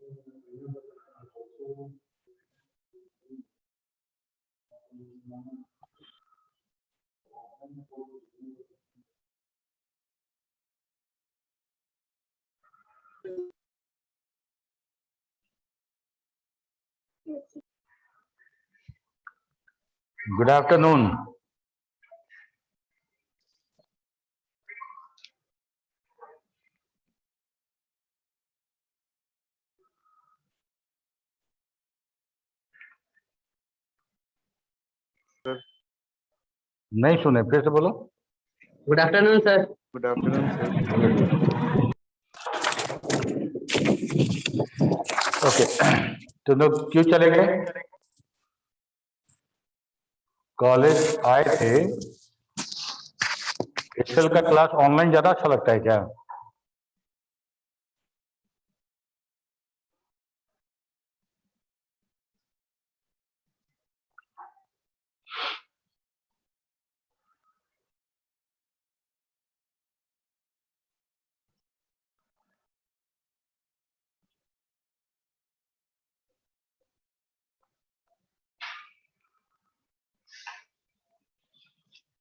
Good afternoon. नहीं सुने, फिर से बोलो। Good afternoon sir. Good afternoon sir. Okay, तो लोग क्यों चले गए? कॉलेज आए थे। एक्सेल का क्लास ऑनलाइन ज्यादा अच्छा लगता है क्या?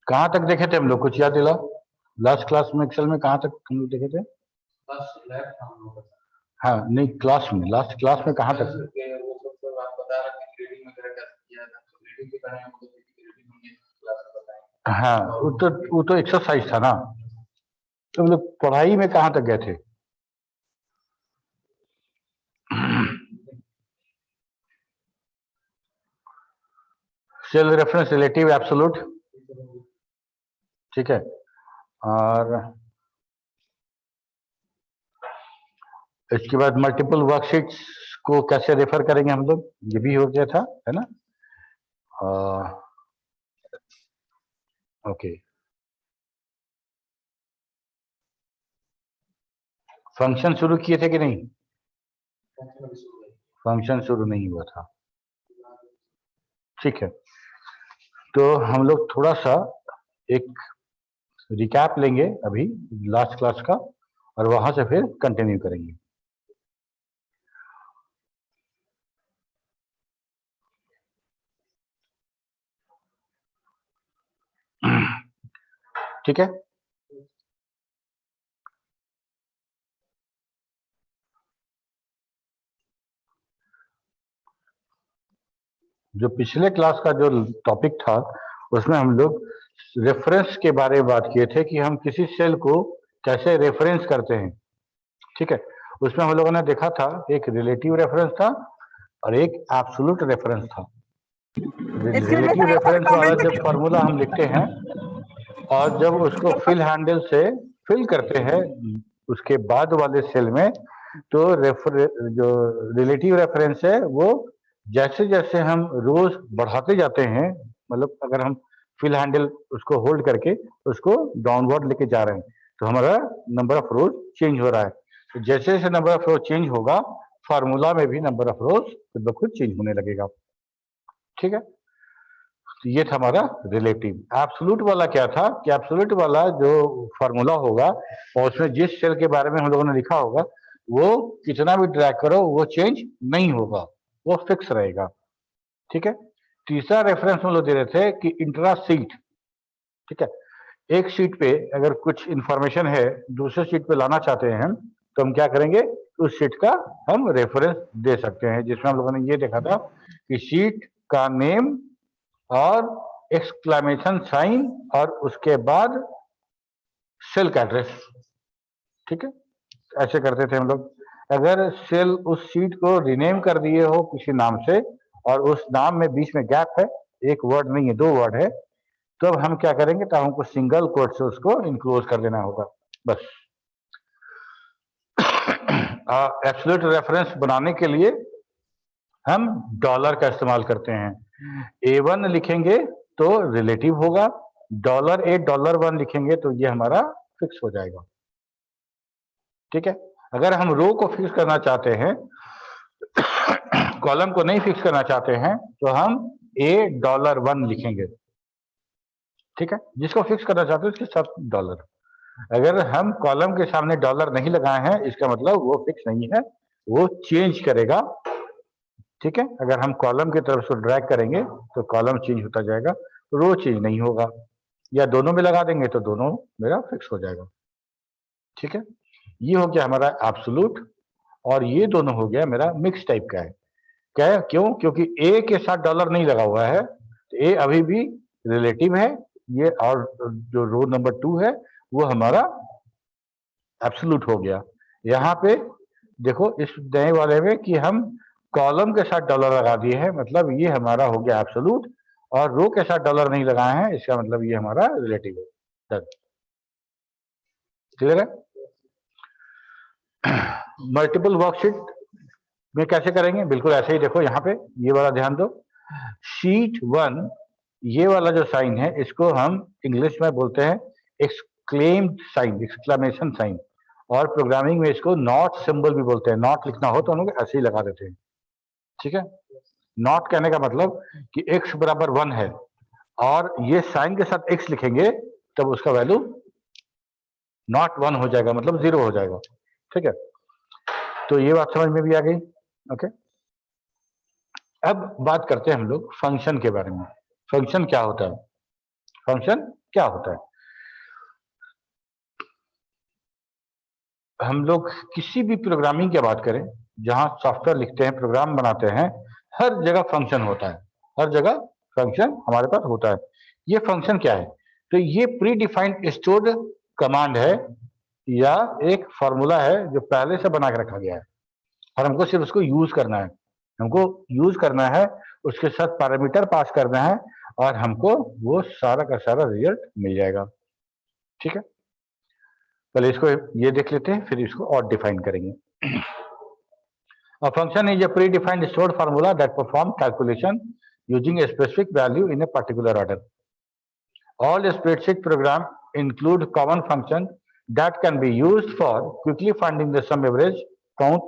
कहाँ तक देखे थे हम लोग, कुछ याद दिलाओ। लास्ट क्लास में एक्सेल में कहाँ तक हम लोग देखे थे? हाँ नहीं, क्लास में, लास्ट क्लास में कहाँ तक? हाँ, वो तो एक्सरसाइज था ना। तो हम लोग पढ़ाई में कहाँ तक गए थे? सेल रेफरेंस, रिलेटिव, एब्सोल्यूट, ठीक है। और इसके बाद मल्टीपल वर्कशीट्स को कैसे रेफर करेंगे हम लोग, ये भी हो गया था, है ना? ओके, फंक्शन शुरू किए थे कि नहीं? फंक्शन शुरू नहीं हुआ था, ठीक है। तो हम लोग थोड़ा सा एक रिकैप लेंगे अभी लास्ट क्लास का, और वहां से फिर कंटिन्यू करेंगे। ठीक है, जो पिछले क्लास का जो टॉपिक था उसमें हम लोग रेफरेंस के बारे में बात किए थे कि हम किसी सेल को कैसे रेफरेंस करते हैं, ठीक है। उसमें हम लोगों ने देखा था एक रिलेटिव रेफरेंस था और एक एब्सोल्यूट रेफरेंस था। रिलेटिव रेफरेंस वाला जब फॉर्मूला हम लिखते हैं और जब उसको फिल हैंडल से फिल करते हैं उसके बाद वाले सेल में, तो जो रिलेटिव रेफरेंस है वो जैसे जैसे हम रोज बढ़ाते जाते हैं, मतलब अगर हम फिल हैंडल उसको होल्ड करके उसको डाउनवर्ड लेके जा रहे हैं तो हमारा नंबर ऑफ रोज चेंज हो रहा है। तो जैसे जैसे नंबर ऑफ रोज चेंज होगा फार्मूला में भी नंबर ऑफ रोज खुद ब खुद चेंज होने लगेगा, ठीक है। तो ये था हमारा रिलेटिव। एब्सोल्यूट वाला क्या था कि एब्सोल्यूट वाला जो फार्मूला होगा और उसमें जिस सेल के बारे में हम लोगों ने लिखा होगा वो कितना भी ड्रैग करो वो चेंज नहीं होगा, वो फिक्स रहेगा, ठीक है। तीसरा रेफरेंस हम लोग दे रहे थे कि इंट्रा सीट, ठीक है। एक शीट पे अगर कुछ इंफॉर्मेशन है दूसरे शीट पे लाना चाहते हैं हम, तो हम क्या करेंगे, उस शीट का हम रेफरेंस दे सकते हैं, जिसमें हम लोगों ने ये देखा था कि शीट का नेम और एक्सक्लेमेशन साइन और उसके बाद सेल का एड्रेस, ठीक है। ऐसे करते थे हम लोग। अगर सेल उस शीट को रीनेम कर दिए हो किसी नाम से और उस नाम में बीच में गैप है, एक वर्ड नहीं है दो वर्ड है, तो अब हम क्या करेंगे, तो हमको सिंगल कोट से उसको इनक्लोज कर देना होगा बस। एब्सोल्यूट रेफरेंस बनाने के लिए हम डॉलर का इस्तेमाल करते हैं। A1 लिखेंगे तो रिलेटिव होगा, $8 $1 लिखेंगे तो ये हमारा फिक्स हो जाएगा, ठीक है। अगर हम रो को फिक्स करना चाहते हैं कॉलम को नहीं फिक्स करना चाहते हैं तो हम $1 लिखेंगे, ठीक है। जिसको फिक्स करना चाहते हैं उसके साथ डॉलर। अगर हम कॉलम के सामने डॉलर नहीं लगाए हैं इसका मतलब वो फिक्स नहीं है, वो चेंज करेगा। ठीक है, अगर हम कॉलम की तरफ से ड्रैग करेंगे तो कॉलम चेंज होता जाएगा, रो चेंज नहीं होगा, या दोनों में लगा देंगे तो दोनों मेरा फिक्स हो जाएगा। ठीक है, ये हो गया हमारा एब्सोल्यूट, और ये दोनों हो गया मेरा मिक्स टाइप का है। क्या है? क्यों? क्योंकि ए के साथ डॉलर नहीं लगा हुआ है, तो ए अभी भी रिलेटिव है ये, और जो रो नंबर 2 है वो हमारा एब्सोल्यूट हो गया। यहाँ पे देखो इस नए वाले में कि हम कॉलम के साथ डॉलर लगा दिए हैं, मतलब ये हमारा हो गया एब्सोल्यूट, और रो के साथ डॉलर नहीं लगाए हैं, इसका मतलब ये हमारा रिलेटिव है। क्लियर है? मल्टीपल वर्कशीट में कैसे करेंगे? बिल्कुल ऐसे ही, देखो यहाँ पे ये वाला ध्यान दो। शीट 1 ये वाला जो साइन है इसको हम इंग्लिश में बोलते हैं एक्सक्लेम्ड साइन, एक्सक्लेमेशन साइन, और प्रोग्रामिंग में इसको नॉट सिंबल भी बोलते हैं। नॉट लिखना हो तो हम लोग ऐसे ही लगा देते हैं। ठीक है, नॉट कहने का मतलब कि x बराबर 1 है और ये साइन के साथ x लिखेंगे तब उसका वैल्यू नॉट 1 हो जाएगा, मतलब 0 हो जाएगा। ठीक है, तो ये बात समझ में भी आ गई। ओके, अब बात करते हैं हम लोग फंक्शन के बारे में। फंक्शन क्या होता है? फंक्शन क्या होता है? हम लोग किसी भी प्रोग्रामिंग की बात करें, जहां सॉफ्टवेयर लिखते हैं, प्रोग्राम बनाते हैं, हर जगह फंक्शन होता है। हर जगह फंक्शन हमारे पास होता है। ये फंक्शन क्या है? तो ये प्री डिफाइंड स्टोर्ड कमांड है, या एक फॉर्मूला है जो पहले से बना के रखा गया है, और हमको सिर्फ उसको यूज करना है। हमको यूज करना है, उसके साथ पैरामीटर पास करना है, और हमको वो सारा का सारा रिजल्ट मिल जाएगा। ठीक है, पहले इसको ये देख लेते हैं, फिर इसको और डिफाइन करेंगे। A function is a predefined stored formula that performs calculation using a specific value in a particular order. All spreadsheet programs include common functions that can be used for quickly finding the sum average, count,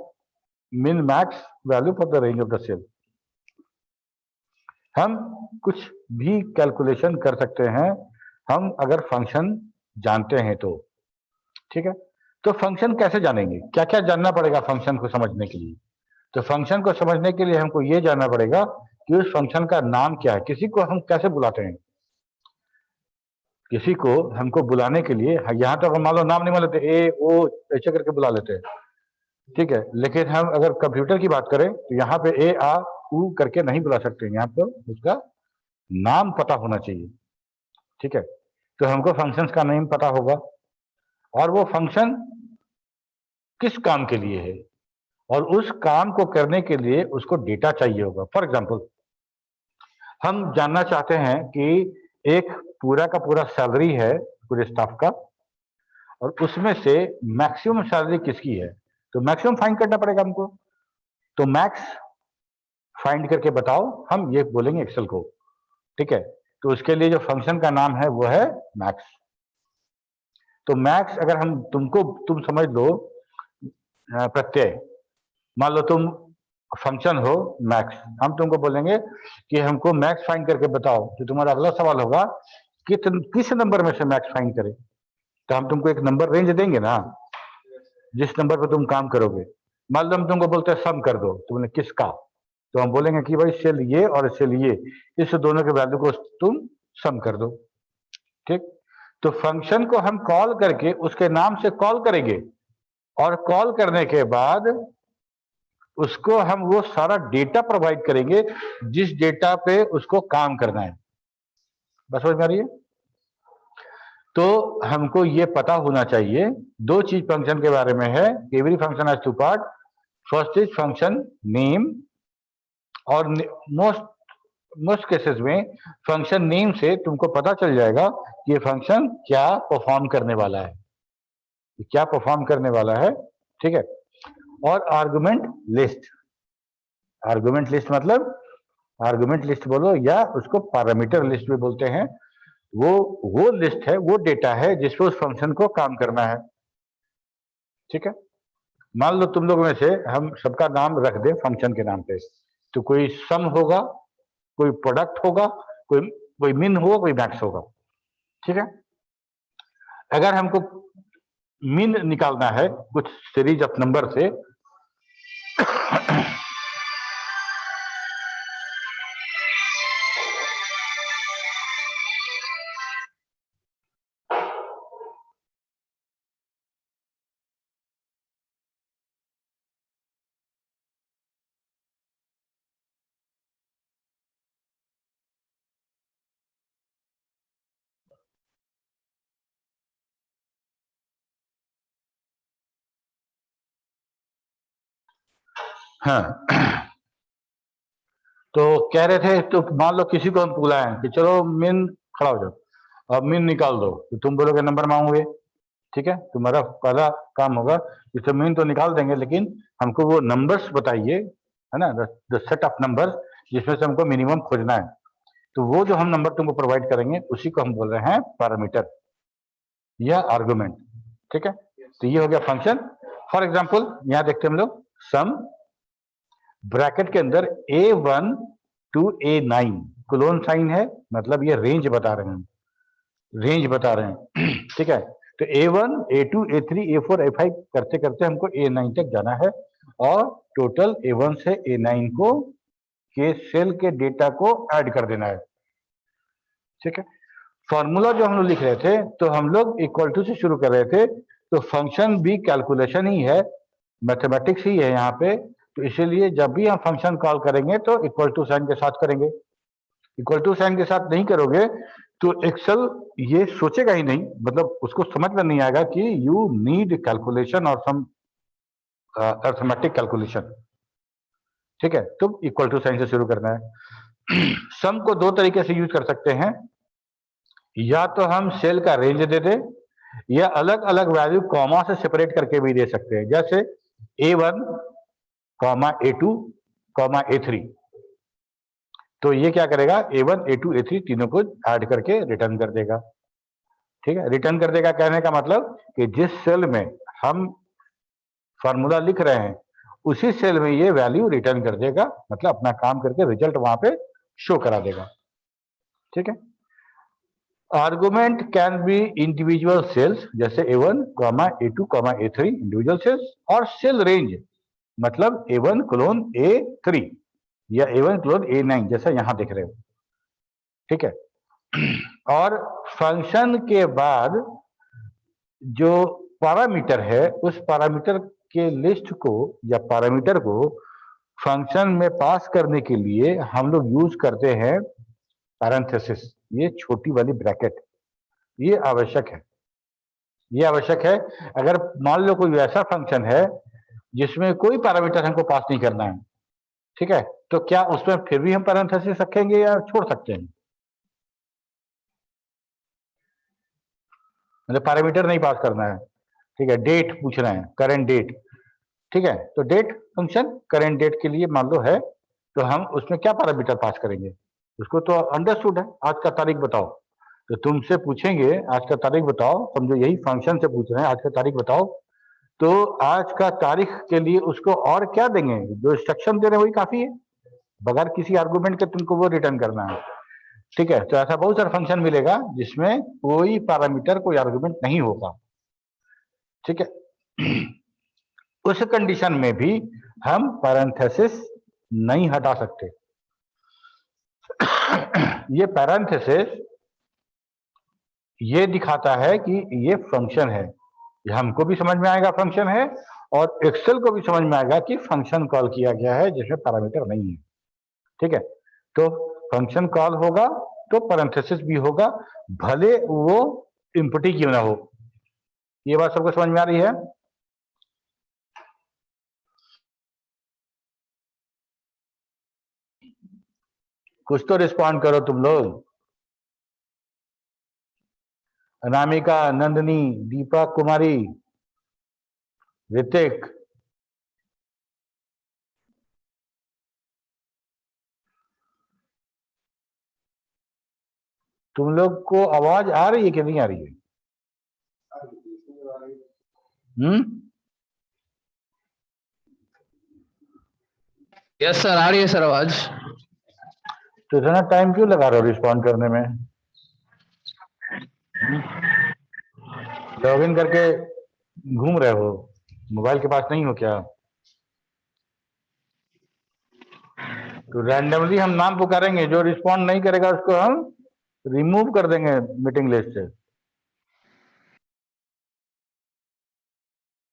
min, max value for the range of the cell. हम कुछ भी calculation कर सकते हैं हम अगर function जानते हैं तो। ठीक है, तो फंक्शन कैसे जानेंगे? क्या क्या जानना पड़ेगा फंक्शन को समझने के लिए? तो फंक्शन को समझने के लिए हमको ये जानना पड़ेगा कि उस फंक्शन का नाम क्या है। किसी को हम कैसे बुलाते हैं? किसी को हमको बुलाने के लिए यहाँ तो अगर मान लो नाम नहीं मान लेते, ए ओ ऐसे करके बुला लेते हैं। ठीक है, लेकिन हम अगर कंप्यूटर की बात करें तो यहाँ पे ए आ ऊ करके नहीं बुला सकते, यहाँ पर उसका नाम पता होना चाहिए। ठीक है, तो हमको फंक्शंस का नेम पता होगा, और वो फंक्शन किस काम के लिए है, और उस काम को करने के लिए उसको डेटा चाहिए होगा। फॉर एग्जाम्पल, हम जानना चाहते हैं कि एक पूरा का पूरा सैलरी है पूरे स्टाफ का, और उसमें से मैक्सिमम सैलरी किसकी है, तो मैक्सिमम फाइंड करना पड़ेगा हमको। तो मैक्स फाइंड करके बताओ, हम ये बोलेंगे एक्सेल को। ठीक है, तो उसके लिए जो फंक्शन का नाम है वो है मैक्स। तो मैक्स अगर हम तुम समझ लो प्रत्यय, मान लो तुम फंक्शन हो मैक्स, हम तुमको बोलेंगे कि हमको मैक्स फाइंड करके बताओ, तो तुम्हारा अगला सवाल होगा कि किस नंबर में से मैक्स फाइंड करें। तो हम तुमको एक नंबर रेंज देंगे ना, जिस नंबर पर तुम काम करोगे। मान लो हम तुमको बोलते हैं सम कर दो, तो बोले किसका, तो हम बोलेंगे कि भाई सेल ये और सेल ये, इस दोनों के वैल्यू को तुम सम कर दो। ठीक, तो फंक्शन को हम कॉल करके उसके नाम से कॉल करेंगे, और कॉल करने के बाद उसको हम वो सारा डेटा प्रोवाइड करेंगे जिस डेटा पे उसको काम करना है। बस समझ में आ रही है? तो हमको ये पता होना चाहिए, दो चीज फंक्शन के बारे में है। Every function has two part, first is function name, और मोस्ट केसेस में फंक्शन नेम से तुमको पता चल जाएगा कि ये फंक्शन क्या परफॉर्म करने वाला है, क्या परफॉर्म करने वाला है। ठीक है, और आर्गुमेंट लिस्ट, आर्गुमेंट लिस्ट मतलब आर्गुमेंट लिस्ट बोलो या उसको पैरामीटर लिस्ट भी बोलते हैं। वो लिस्ट है, वो डेटा है जिसपे उस फंक्शन को काम करना है। ठीक है, मान लो तुम लोग में से हम सबका नाम रख दें फंक्शन के नाम पे, तो कोई सम होगा, कोई प्रोडक्ट होगा, कोई मिन होगा, कोई मैक्स होगा। ठीक है, अगर हमको मिन निकालना है कुछ सीरीज ऑफ नंबर से, हाँ, तो कह रहे थे, तो मान लो किसी को हम बुलाएं कि चलो मीन खड़ा हो जाओ, अब मीन निकाल दो, तो तुम बोलोगे नंबर मांगोगे, ठीक है। तुम्हारा पहला काम होगा कि तो मीन तो निकाल देंगे, लेकिन हमको वो नंबर्स बताइए, है ना, द सेट ऑफ नंबर्स जिसमें से हमको मिनिमम खोजना है। तो वो जो हम नंबर तुमको प्रोवाइड करेंगे उसी को हम बोल रहे हैं पैरामीटर या आर्गुमेंट, ठीक है। तो ये हो गया फंक्शन। फॉर एग्जाम्पल यहाँ देखते हैं हम लोग सम ब्रैकेट के अंदर A1 to A9 clone sign है, मतलब ये रेंज बता रहे हैं, रेंज बता रहे हैं, ठीक है। तो A1, A2, A3, A4, A5 करते करते हमको A9 तक जाना है, और टोटल A1 से A9 को के सेल के डेटा को ऐड कर देना है, ठीक है। फॉर्मूला जो हम लोग लिख रहे थे, तो हम लोग इक्वल टू से शुरू कर रहे थे, तो फंक्शन भी कैलकुलेशन ही है, मैथमेटिक्स ही है यहाँ पे। तो इसीलिए जब भी हम फंक्शन कॉल करेंगे तो इक्वल टू साइन के साथ करेंगे। इक्वल टू साइन के साथ नहीं करोगे तो एक्सेल ये सोचेगा ही नहीं, मतलब उसको समझ में नहीं आएगा कि यू नीड कैलकुलेशन और सम अर्थमेटिक कैलकुलेशन, ठीक है। तो इक्वल टू साइन से शुरू करना है। सम को दो तरीके से यूज कर सकते हैं, या तो हम सेल का रेंज दे दें, या अलग अलग वैल्यू कॉमा से सेपरेट करके भी दे सकते हैं, जैसे A1, A2, A3। तो ये क्या करेगा, A1, A2, A3 तीनों को ऐड करके रिटर्न कर देगा, ठीक है। रिटर्न कर देगा कहने का मतलब कि जिस सेल में हम फॉर्मूला लिख रहे हैं उसी सेल में ये वैल्यू रिटर्न कर देगा, मतलब अपना काम करके रिजल्ट वहां पे शो करा देगा, ठीक है। Argument can be individual cells, जैसे A1, A2, A3 individual cells, और सेल रेंज मतलब A1 क्लोन A3 या A1 क्लोन A9 जैसा यहां देख रहे हो, ठीक है। और फंक्शन के बाद जो पैरामीटर है उस पैरामीटर के लिस्ट को या पैरामीटर को फंक्शन में पास करने के लिए हम लोग यूज करते हैं पैरेंथेसिस, ये छोटी वाली ब्रैकेट, ये आवश्यक है, ये आवश्यक है। अगर मान लो कोई ऐसा फंक्शन है जिसमें कोई पैरामीटर हमको पास नहीं करना है, ठीक है, तो क्या उसमें फिर भी हम पैरेंथेसिस रखेंगे या छोड़ सकते हैं? मतलब पैरामीटर नहीं पास करना है, ठीक है, डेट पूछ रहे हैं, करंट डेट, ठीक है। तो डेट फंक्शन करंट डेट के लिए मान लो है, तो हम उसमें क्या पैरामीटर पास करेंगे? उसको तो अंडरस्टूड है, आज का तारीख बताओ, तो तुमसे पूछेंगे आज का तारीख बताओ, समझो यही फंक्शन से पूछ रहे हैं आज का तारीख बताओ, तो आज का तारीख के लिए उसको और क्या देंगे? जो इंस्ट्रक्शन दे रहे हैं वही काफी है, बगैर किसी आर्गुमेंट के तुमको वो रिटर्न करना है, ठीक है। तो ऐसा बहुत सारा फंक्शन मिलेगा जिसमें कोई पैरामीटर कोई आर्गुमेंट नहीं होगा, ठीक है। उस कंडीशन में भी हम पैरेंथेसिस नहीं हटा सकते। ये पैरेंथेसिस ये दिखाता है कि ये फंक्शन है, ये हमको भी समझ में आएगा फंक्शन है, और एक्सेल को भी समझ में आएगा कि फंक्शन कॉल किया गया है जिसमें पैरामीटर नहीं है, ठीक है। तो फंक्शन कॉल होगा तो पैरेंथेसिस भी होगा, भले वो इम्पटी क्यों ना हो। ये बात सबको समझ में आ रही है? कुछ तो रिस्पॉन्ड करो तुम लोग। अनामिका, नंदनी, दीपा कुमारी, ऋतिक, तुम लोग को आवाज आ रही है कि नहीं आ रही है? यस सर, आ रही है सर आवाज। तो इतना टाइम क्यों लगा रहे हो रिस्पॉन्ड करने में? लॉगिन करके घूम रहे हो, मोबाइल के पास नहीं हो क्या? तो रैंडमली हम नाम पुकारेंगे, जो रिस्पॉन्ड नहीं करेगा उसको हम रिमूव कर देंगे मीटिंग लिस्ट से,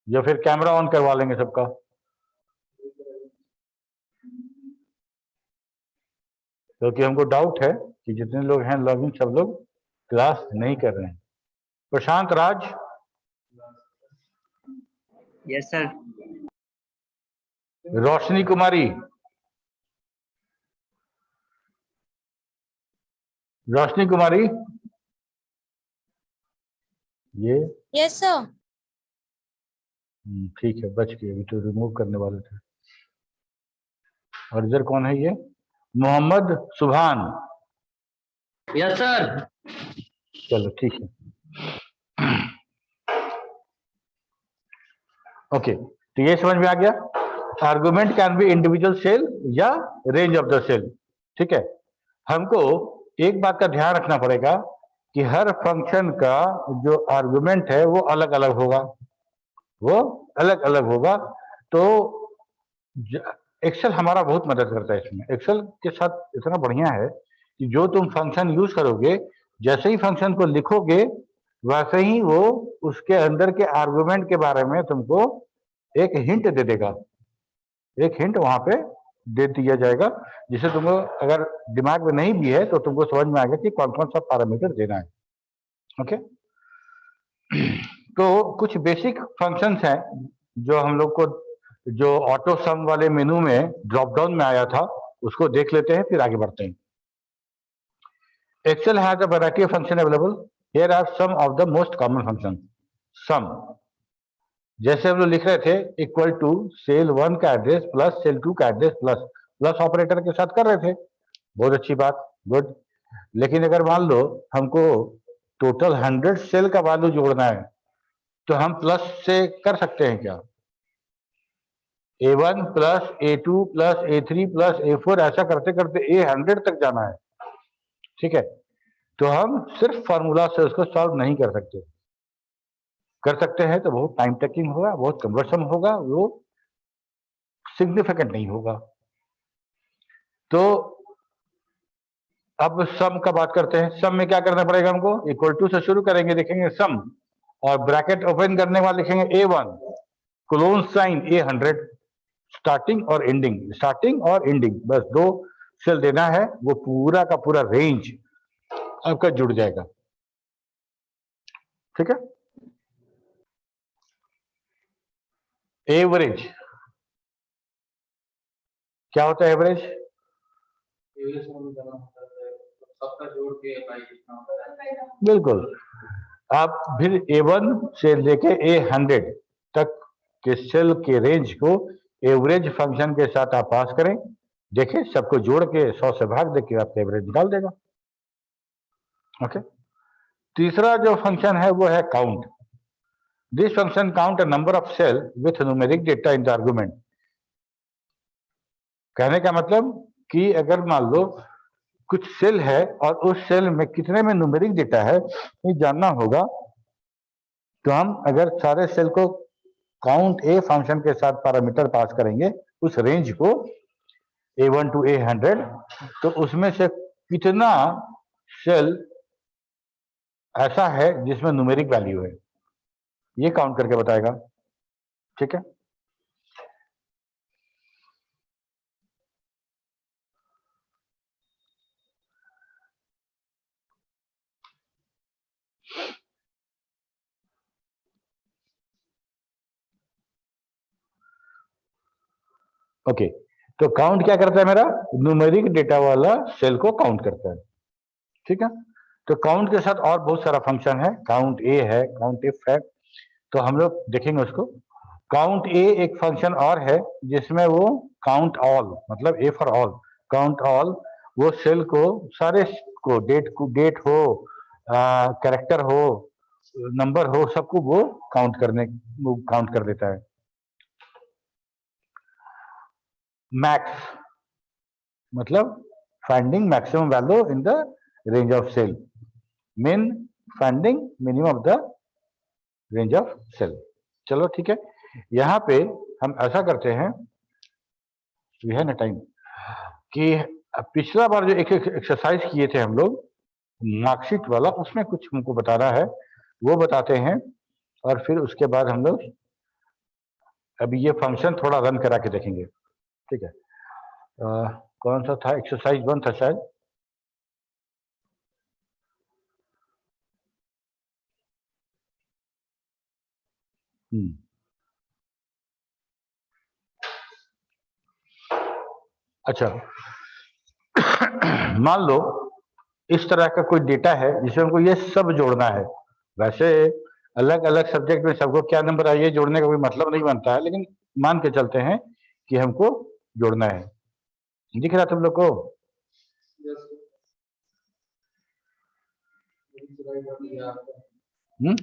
या फिर कैमरा ऑन करवा लेंगे सबका। क्योंकि हमको डाउट है कि जितने लोग हैं लॉगिन सब लोग क्लास नहीं कर रहे हैं। प्रशांत राज, यस सर। रोशनी कुमारी, रोशनी कुमारी, ये यस सर। ठीक है, बच गए, अभी तो रिमूव करने वाले थे। और इधर कौन है ये? मोहम्मद सुभान। Yes sir. चलो ठीक है। ओके, तो ये समझ में आ गया। Argument can be individual cell या रेंज ऑफ द सेल। ठीक है, हमको एक बात का ध्यान रखना पड़ेगा कि हर फंक्शन का जो आर्गुमेंट है वो अलग अलग होगा, वो अलग अलग होगा। तो एक्सेल हमारा बहुत मदद करता है इसमें। एक्सेल के साथ इतना बढ़िया है कि जो तुम फंक्शन यूज करोगे, जैसे ही फंक्शन को लिखोगे वैसे ही वो उसके अंदर के आर्गुमेंट के बारे में तुमको एक हिंट दे देगा, एक हिंट वहां पे दे दिया जाएगा, जिसे तुमको अगर दिमाग में नहीं भी है तो तुमको समझ में आएगा कि कौन कौन सा पैरामीटर देना है। ओके, तो कुछ बेसिक फंक्शंस हैं जो हम लोग को, जो ऑटो सम वाले मेनू में ड्रॉप डाउन में आया था, उसको देख लेते हैं फिर आगे बढ़ते हैं। Excel has a variety of function available. Here are some of the most common functions. Sum, जैसे हम लोग लिख रहे थे, इक्वल टू सेल 1 का एड्रेस प्लस सेल 2 का एड्रेस प्लस प्लस ऑपरेटर के साथ कर रहे थे। बहुत अच्छी बात, गुड। लेकिन अगर मान लो हमको टोटल 100 सेल का वैल्यू जोड़ना है तो हम प्लस से कर सकते हैं क्या? A1 plus A2 plus A3 plus A4 ऐसा करते करते A100 तक जाना है। ठीक है, तो हम सिर्फ फार्मूला से उसको सॉल्व नहीं कर सकते। कर सकते हैं तो बहुत टाइम टेकिंग होगा, बहुत कन्वर्सन होगा, वो सिग्निफिकेंट नहीं होगा। तो अब सम का बात करते हैं। सम में क्या करना पड़ेगा हमको? इक्वल टू से शुरू करेंगे, देखेंगे सम, और ब्रैकेट ओपन करने वाले लिखेंगे A1 colon sign A100, starting और एंडिंग, स्टार्टिंग और एंडिंग, बस 2 सेल देना है, वो पूरा का पूरा रेंज आपका जुड़ जाएगा। ठीक है, एवरेज क्या होता है? एवरेज सबका जोड़ के बिल्कुल, आप फिर A1 से लेके A100 तक के सेल के रेंज को एवरेज फंक्शन के साथ आप पास करें, देखें सबको जोड़ के 100 से भाग दे के आपका एवरेज निकाल देगा। ओके, तीसरा जो फंक्शन है वो है count. This function count a number of cell with numeric data in the argument. कहने का मतलब कि अगर मान लो कुछ सेल है और उस सेल में कितने में न्यूमेरिक डेटा है ये जानना होगा, तो हम अगर सारे सेल को काउंट ए फंक्शन के साथ पैरामीटर पास करेंगे, उस रेंज को A1 टू A100, तो उसमें से कितना सेल ऐसा है जिसमें न्यूमेरिक वैल्यू है, ये काउंट करके बताएगा। ठीक है, ओके, तो काउंट क्या करता है? मेरा न्यूमेरिक डेटा वाला सेल को काउंट करता है। ठीक है, तो काउंट के साथ और बहुत सारा फंक्शन है, काउंट ए है, काउंट इफ है, तो हम लोग देखेंगे उसको। काउंट ए एक फंक्शन और है जिसमें वो काउंट ऑल, मतलब A for all, count all, वो सेल को सारे को, डेट हो, कैरेक्टर हो, नंबर हो, सबको वो काउंट कर देता है। मैक्स मतलब finding maximum value in the range of cell. Min finding minimum of the range of cell. चलो ठीक है, यहाँ पे हम ऐसा करते हैं, है ना टाइम, कि पिछला बार जो एक एक्सरसाइज किए थे हम लोग मार्कशीट वाला, उसमें कुछ हमको बताना है, वो बताते हैं, और फिर उसके बाद हम लोग अभी ये फंक्शन थोड़ा रन करा के देखेंगे। ठीक है, कौन सा था? एक्सरसाइज 1 था शायद। अच्छा, मान लो इस तरह का कोई डेटा है जिसमें हमको ये सब जोड़ना है। वैसे अलग अलग सब्जेक्ट में सबको क्या नंबर आइए जोड़ने का कोई मतलब नहीं बनता है, लेकिन मान के चलते हैं कि हमको जोड़ना है। दिख रहा तुम लोग को? हम्म,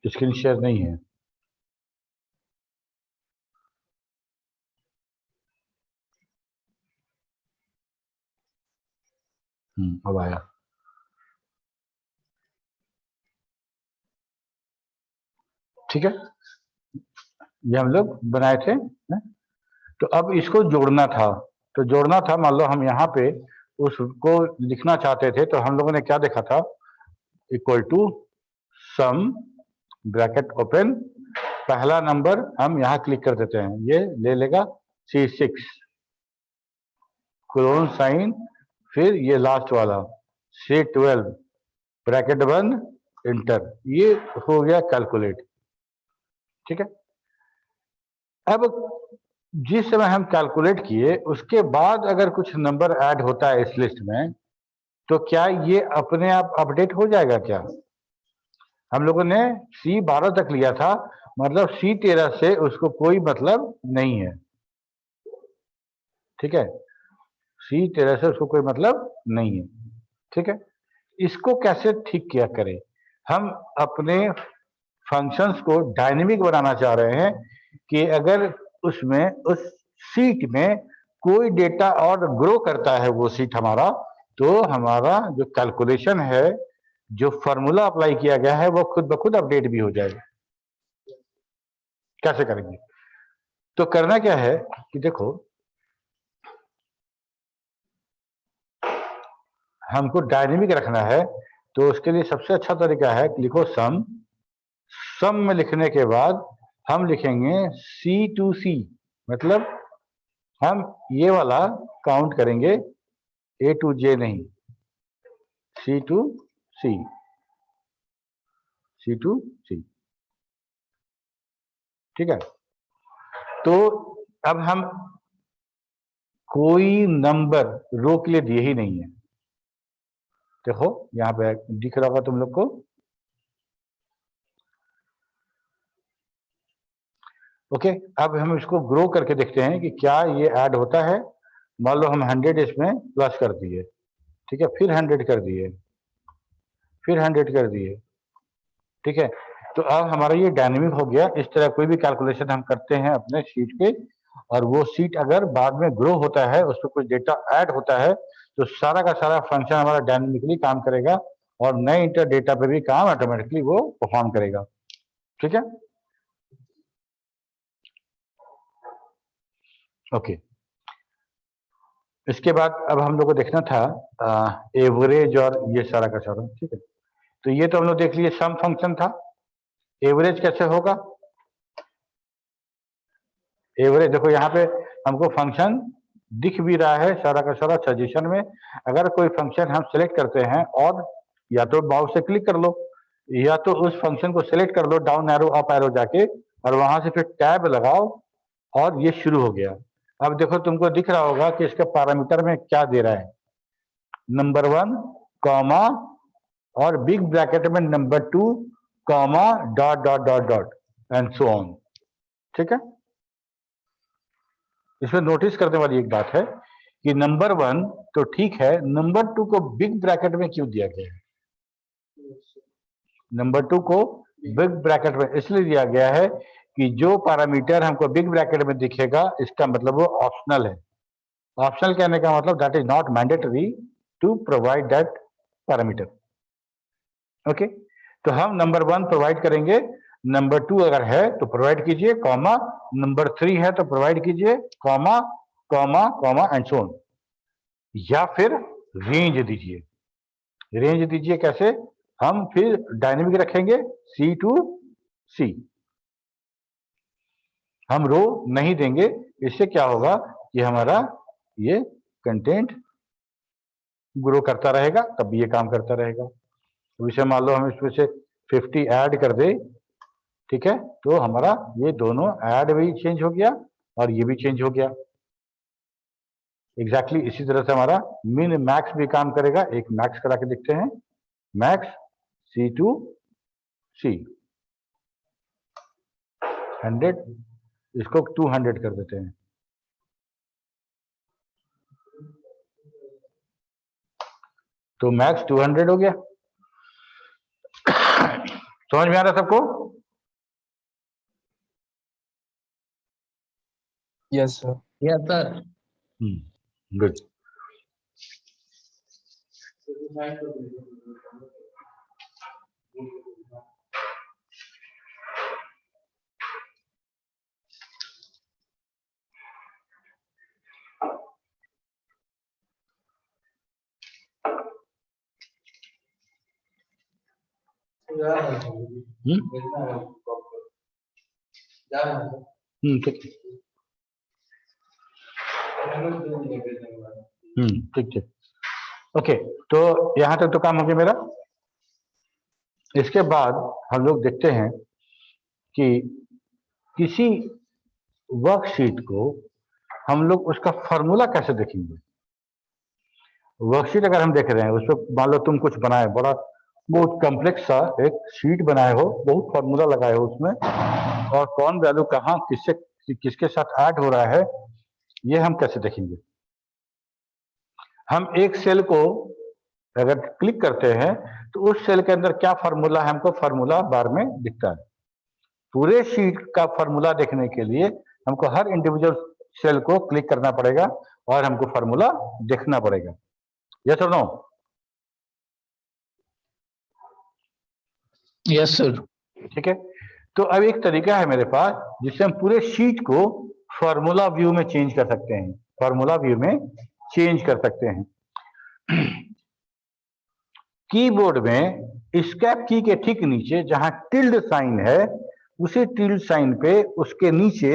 स्क्रीन शेयर नहीं है। अब आया। ठीक है, ये हम लोग बनाए थे ना? तो अब इसको जोड़ना था, तो जोड़ना था, मान लो हम यहाँ पे उसको लिखना चाहते थे, तो हम लोगों ने क्या देखा था? Equal to sum bracket open, पहला नंबर हम यहाँ क्लिक कर देते हैं, ये ले लेगा C6 क्लोन साइन, फिर ये लास्ट वाला C12 ब्रैकेट बंद इंटर, ये हो गया कैलकुलेट। ठीक है, अब जिस समय हम कैलकुलेट किए उसके बाद अगर कुछ नंबर ऐड होता है इस लिस्ट में, तो क्या ये अपने आप अपडेट हो जाएगा क्या? हम लोगों ने C12 तक लिया था, मतलब C13 से उसको कोई मतलब नहीं है। ठीक है, C13 से उसको कोई मतलब नहीं है। ठीक है, इसको कैसे ठीक किया करें? हम अपने फंक्शंस को डायनेमिक बनाना चाह रहे हैं कि अगर उसमें उस सीट में कोई डेटा और ग्रो करता है, वो सीट हमारा, तो हमारा जो कैलकुलेशन है, जो फॉर्मूला अप्लाई किया गया है, वो खुद ब खुद अपडेट भी हो जाएगा। कैसे करेंगे? तो करना क्या है कि देखो, हमको डायनेमिक रखना है, तो उसके लिए सबसे अच्छा तरीका है कि लिखो सम। सम में लिखने के बाद हम लिखेंगे C2C, मतलब हम ये वाला काउंट करेंगे, A to J नहीं, C to C, C to C। ठीक है, तो अब हम कोई नंबर रो के लिए दिए ही नहीं है। देखो यहाँ पे दिख रहा होगा तुम लोग को। ओके, अब हम इसको ग्रो करके देखते हैं कि क्या ये ऐड होता है। मान लो हम 100 इसमें प्लस कर दिए, ठीक है, फिर 100 कर दिए, फिर 100 कर दिए। ठीक है, तो अब हमारा ये डायनेमिक हो गया। इस तरह कोई भी कैलकुलेशन हम करते हैं अपने शीट पे, और वो शीट अगर बाद में ग्रो होता है, उस पर कुछ डेटा ऐड होता है, तो सारा का सारा फंक्शन हमारा डायनेमिकली काम करेगा, और नए इंटर डेटा पे भी काम ऑटोमेटिकली वो परफॉर्म करेगा। ठीक है, ओके। इसके बाद अब हम लोग को देखना था एवरेज और ये सारा का सारा। ठीक है, तो ये तो हम लोग देख लिए, सम फंक्शन था। एवरेज कैसे होगा? एवरेज देखो यहाँ पे हमको फंक्शन दिख भी रहा है सारा का सारा सजेशन में। अगर कोई फंक्शन हम सेलेक्ट करते हैं, और या तो माउस से क्लिक कर लो, या तो उस फंक्शन को सेलेक्ट कर लो डाउन एरो अप एरो जाके, और वहां से फिर टैब लगाओ, और ये शुरू हो गया। अब देखो तुमको दिख रहा होगा कि इसके पैरामीटर में क्या दे रहा है, नंबर 1 कॉमा और बिग ब्रैकेट में number 2 comma dot dot dot dot and so on. ठीक है, इसमें नोटिस करने वाली एक बात है कि नंबर 1 तो ठीक है, नंबर 2 को बिग ब्रैकेट में क्यों दिया गया है? नंबर 2 को बिग ब्रैकेट में इसलिए दिया गया है कि जो पैरामीटर हमको बिग ब्रैकेट में दिखेगा इसका मतलब वो ऑप्शनल है। ऑप्शनल कहने का मतलब that is not mandatory to provide that parameter. Okay, तो हम नंबर 1 प्रोवाइड करेंगे, नंबर 2 अगर है तो प्रोवाइड कीजिए, कॉमा, नंबर 3 है तो प्रोवाइड कीजिए, comma comma comma and so on. या फिर रेंज दीजिए। रेंज दीजिए कैसे? हम फिर डायनेमिक रखेंगे सी टू सी, हम रो नहीं देंगे। इससे क्या होगा कि हमारा ये कंटेंट ग्रो करता रहेगा, तब भी ये काम करता रहेगा। तो इसे मान लो हम इसमें से 50 ऐड कर दे, ठीक है, तो हमारा ये दोनों ऐड भी चेंज हो गया और ये भी चेंज हो गया। एग्जैक्टली इसी तरह से हमारा मिन मैक्स भी काम करेगा। एक मैक्स करा के देखते हैं, मैक्स सी टू सी 100, इसको 200 कर देते हैं। तो मैक्स 200 हो गया। समझ में आ रहा सबको? Yes sir. Yes sir. Good. ठीक ठीक ठीक। ओके, तो यहां तक तो काम हो गया मेरा। इसके बाद हम लोग देखते हैं कि किसी वर्कशीट को हम लोग उसका फॉर्मूला कैसे देखेंगे। वर्कशीट अगर हम देख रहे हैं, उसमें मान लो तुम कुछ बनाए, बड़ा बहुत कॉम्प्लेक्स सा एक शीट बनाए हो, बहुत फॉर्मूला लगाए हो उसमें, और कौन वैल्यू कहाँ किससे किसके साथ ऐड हो रहा है, ये हम कैसे देखेंगे। हम एक सेल को अगर क्लिक करते हैं तो उस सेल के अंदर क्या फॉर्मूला है हमको फॉर्मूला बार में दिखता है। पूरे शीट का फॉर्मूला देखने के लिए हमको हर इंडिविजुअल सेल को क्लिक करना पड़ेगा और हमको फॉर्मूला देखना पड़ेगा। यस और नो? Yes sir. ठीक है, तो अब एक तरीका है मेरे पास जिससे हम पूरे शीट को फॉर्मूला व्यू में चेंज कर सकते हैं। फॉर्मूला व्यू में चेंज कर सकते हैं। कीबोर्ड में एस्केप की के ठीक नीचे जहां टिल्ड साइन है, उसी टिल्ड साइन पे उसके नीचे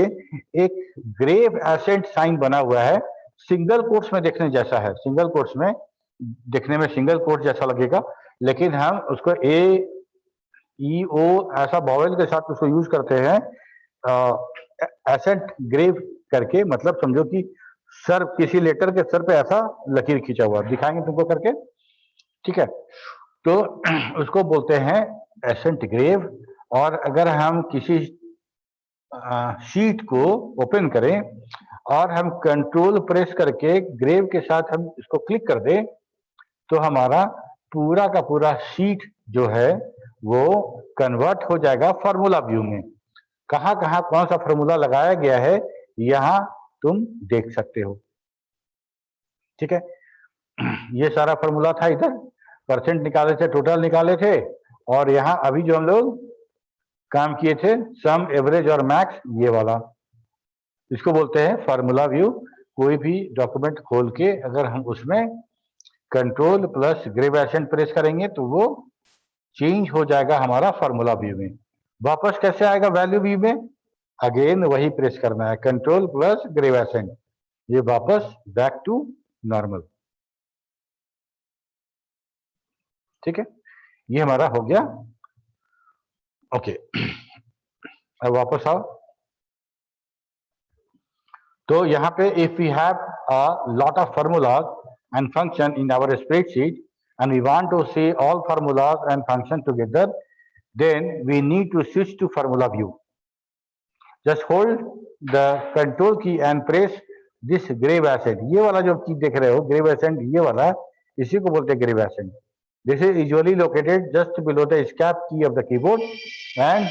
एक ग्रेव एसेंट साइन बना हुआ है। सिंगल कोट्स में देखने जैसा है, सिंगल कोट्स में देखने में सिंगल कोट जैसा लगेगा, लेकिन हम उसको ए ई ओ ऐसा वॉवेल के साथ उसको यूज करते हैं एसेंट ग्रेव करके। मतलब समझो कि सर, किसी लेटर के सर पे ऐसा लकीर खींचा हुआ, दिखाएंगे तुमको करके, ठीक है। तो उसको बोलते हैं एसेंट ग्रेव। और अगर हम किसी शीट को ओपन करें और हम कंट्रोल प्रेस करके ग्रेव के साथ हम इसको क्लिक कर दें, तो हमारा पूरा का पूरा शीट जो है वो कन्वर्ट हो जाएगा फॉर्मूला व्यू में। कहाँ कहाँ कौन सा फॉर्मूला लगाया गया है यहां तुम देख सकते हो, ठीक है। ये सारा फॉर्मूला था, इधर परसेंट निकाले थे, टोटल निकाले थे, और यहाँ अभी जो हम लोग काम किए थे सम, एवरेज और मैक्स, ये वाला, इसको बोलते हैं फॉर्मूला व्यू। कोई भी डॉक्यूमेंट खोल के अगर हम उसमें control plus grave accent press करेंगे तो वो चेंज हो जाएगा हमारा फॉर्मूला व्यू में। वापस कैसे आएगा वैल्यू व्यू में? अगेन वही प्रेस करना है, कंट्रोल प्लस ग्रेव एसेंट, ये वापस बैक टू नॉर्मल, ठीक है। ये हमारा हो गया। ओके, अब वापस आओ। तो यहाँ पे if we have a lot of formulas and function in our spreadsheet and we want to see all formulas and function together, then we need to switch to formula view. Just hold the control key and press this grave accent. ये वाला जो की देख रहे हो grave accent, ये वाला, इसी को बोलते हैं grave accent. This is usually located just below the escape key of the keyboard and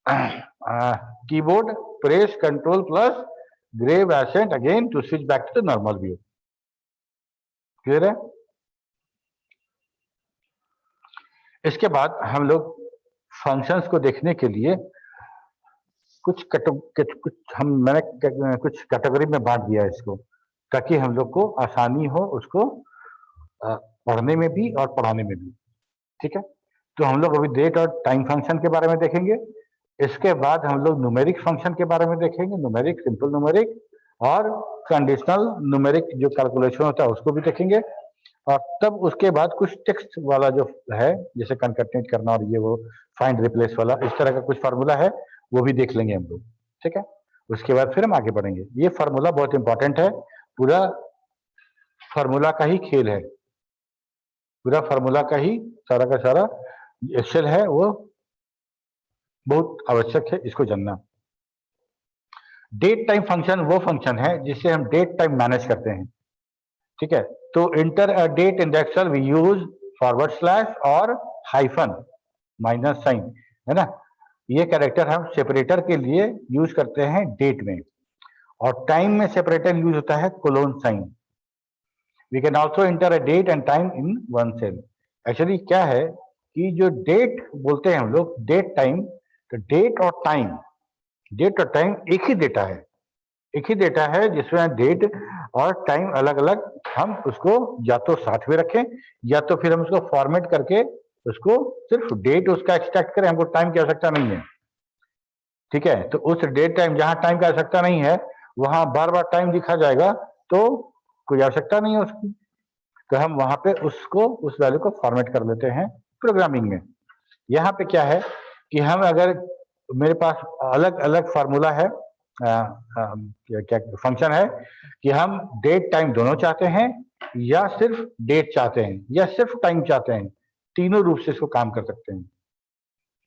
keyboard press control plus grave accent again to switch back to the normal view. Clear है? इसके बाद हम लोग फंक्शंस को देखने के लिए कुछ मैंने कुछ कैटेगरी में बांट दिया है इसको, ताकि हम लोग को आसानी हो उसको पढ़ने में भी और पढ़ाने में भी। ठीक है, तो हम लोग अभी डेट और टाइम फंक्शन के बारे में देखेंगे। इसके बाद हम लोग न्यूमेरिक फंक्शन के बारे में देखेंगे, न्यूमेरिक, सिंपल न्यूमेरिक और कंडीशनल न्यूमेरिक जो कैलकुलेशन होता है उसको भी देखेंगे। और तब उसके बाद कुछ टेक्स्ट वाला जो है, जैसे कनकैटिनेट करना और ये वो फाइंड रिप्लेस वाला, इस तरह का कुछ फार्मूला है, वो भी देख लेंगे हम लोग। ठीक है, उसके बाद फिर हम आगे बढ़ेंगे। ये फार्मूला बहुत इंपॉर्टेंट है, पूरा फार्मूला का ही खेल है, पूरा फार्मूला का ही सारा का सारा एक्सेल है, वो बहुत आवश्यक है इसको जानना। डेट टाइम फंक्शन वो फंक्शन है जिससे हम डेट टाइम मैनेज करते हैं। ठीक है, तो enter a date in the Excel we use forward slash और हाइफन माइनस साइन, है ना। ये कैरेक्टर हम सेपरेटर के लिए यूज करते हैं डेट में, और टाइम में सेपरेटर यूज होता है colon sign. We can also enter a date and time in one cell. Actually क्या है कि जो डेट बोलते हैं हम लोग, डेट टाइम, तो डेट और टाइम एक ही डेटा है, एक ही डेटा है जिसमें डेट और टाइम अलग अलग, हम उसको या तो साथ में रखें या तो फिर हम उसको फॉर्मेट करके उसको सिर्फ डेट उसका एक्सट्रैक्ट करें, हमको टाइम की आवश्यकता नहीं है। ठीक है, तो उस डेट टाइम, जहां टाइम की आवश्यकता नहीं है वहां बार बार टाइम लिखा जाएगा, तो कोई आवश्यकता नहीं है उसकी, तो हम वहां पे उसको, उस वैल्यू को फॉर्मेट कर लेते हैं प्रोग्रामिंग में। यहाँ पे क्या है कि हम अगर, मेरे पास अलग अलग फार्मूला है, क्या फंक्शन है कि हम डेट टाइम दोनों चाहते हैं या सिर्फ डेट चाहते हैं या सिर्फ टाइम चाहते हैं, तीनों रूप से इसको काम कर सकते हैं।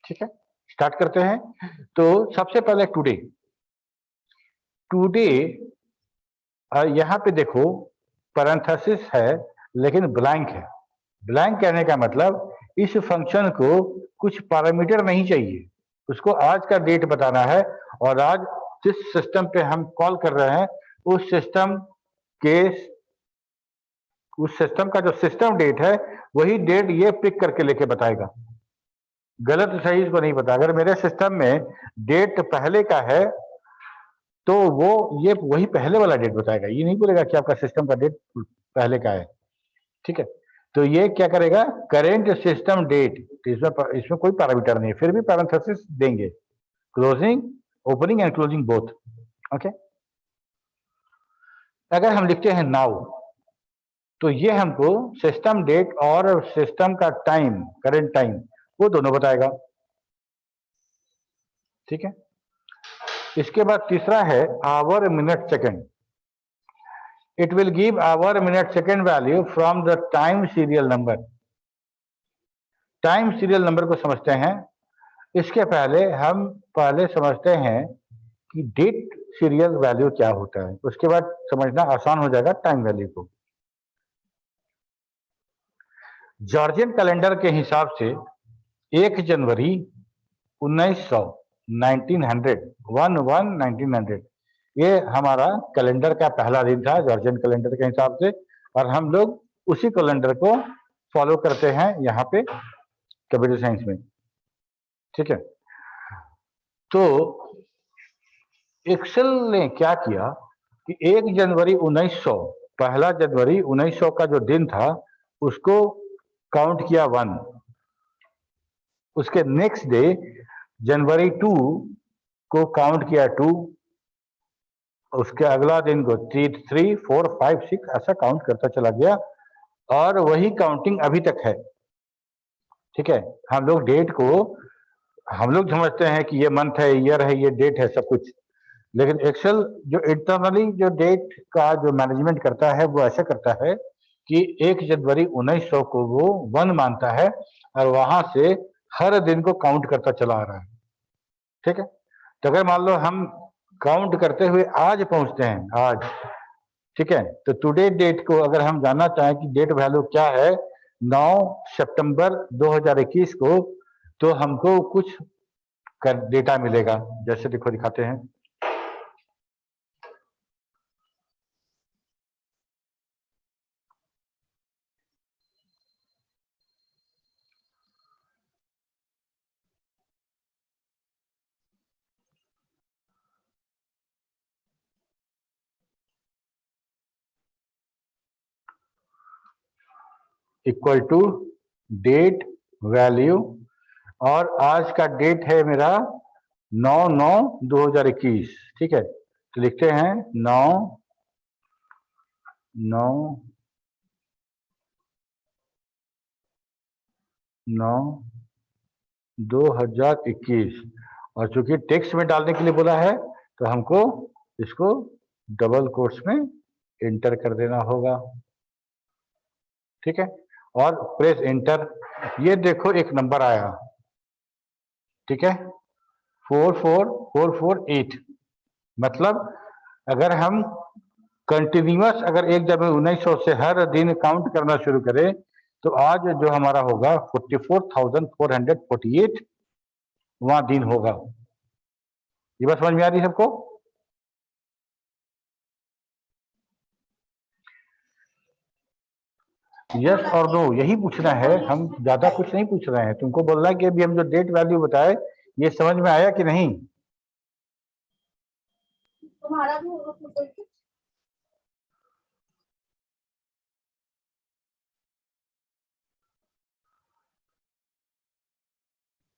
ठीक है, स्टार्ट करते हैं। तो सबसे पहले टुडे यहाँ पे देखो पैरेंथेसिस है लेकिन ब्लैंक है। ब्लैंक कहने का मतलब इस फंक्शन को कुछ पैरामीटर नहीं चाहिए, उसको आज का डेट बताना है, और आज जिस सिस्टम पे हम कॉल कर रहे हैं उस सिस्टम का जो सिस्टम डेट है वही डेट ये पिक करके लेके बताएगा। गलत सही इसको नहीं पता। अगर मेरे सिस्टम में डेट पहले का है तो वो ये वही पहले वाला डेट बताएगा, ये नहीं बोलेगा कि आपका सिस्टम का डेट पहले का है। ठीक है, तो ये क्या करेगा, करेंट सिस्टम डेट, तो इसमें कोई पैरामीटर नहीं है, फिर भी पैरेंथेसिस देंगे, closing, opening and closing both. Okay, अगर हम लिखते हैं नाउ, तो ये हमको सिस्टम डेट और सिस्टम का टाइम, करेंट टाइम, वो दोनों बताएगा। ठीक है, इसके बाद तीसरा है our minute second. It will give our minute second value from the time serial number. Time serial number को समझते हैं, इसके पहले हम समझते हैं कि डेट सीरियल वैल्यू क्या होता है, उसके बाद समझना आसान हो जाएगा टाइम वैल्यू को। जॉर्जियन कैलेंडर के हिसाब से 1 जनवरी 1900 1900 ये हमारा कैलेंडर का पहला दिन था जॉर्जियन कैलेंडर के हिसाब से, और हम लोग उसी कैलेंडर को फॉलो करते हैं यहाँ पे कंप्यूटर साइंस में। ठीक है, तो एक्सेल ने क्या किया कि 1 जनवरी 1900, पहला जनवरी 1900 का जो दिन था उसको काउंट किया 1, उसके नेक्स्ट डे जनवरी 2 को काउंट किया 2, उसके अगला दिन को 3, 4, 5, 6 ऐसा काउंट करता चला गया, और वही काउंटिंग अभी तक है। ठीक है, हम लोग डेट को, हम लोग समझते हैं कि ये मंथ है, ईयर है, ये डेट है, सब कुछ, लेकिन एक्सेल जो इंटरनली जो डेट का जो मैनेजमेंट करता है वो ऐसा करता है कि 1 जनवरी 1900 को वो 1 मानता है और वहां से हर दिन को काउंट करता चला आ रहा है। ठीक है, तो अगर मान लो हम काउंट करते हुए आज पहुंचते हैं, आज, ठीक है, तो टुडे डेट को अगर हम जानना चाहें कि डेट वैल्यू क्या है 9 सितंबर 2021 को, तो हमको कुछ का डेटा मिलेगा। जैसे देखो दिखाते हैं, इक्वल टू डेट वैल्यू, और आज का डेट है मेरा 9/9/2021। ठीक है, तो लिखते हैं 9/9/2021, और चूंकि टेक्स्ट में डालने के लिए बोला है तो हमको इसको डबल कोट्स में एंटर कर देना होगा। ठीक है, और प्रेस एंटर। ये देखो एक नंबर आया, ठीक है, 44448। मतलब अगर हम कंटिन्यूअस अगर 1 जनवरी 1900 से हर दिन काउंट करना शुरू करें तो आज जो हमारा होगा 44,448 वहां दिन होगा। ये बात समझ में आ रही है सबको? यस और नो यही पूछना है, हम ज्यादा कुछ नहीं पूछ रहे हैं। तुमको बोलना है कि अभी हम जो डेट वैल्यू बताए ये समझ में आया कि नहीं? तुम्हारा भी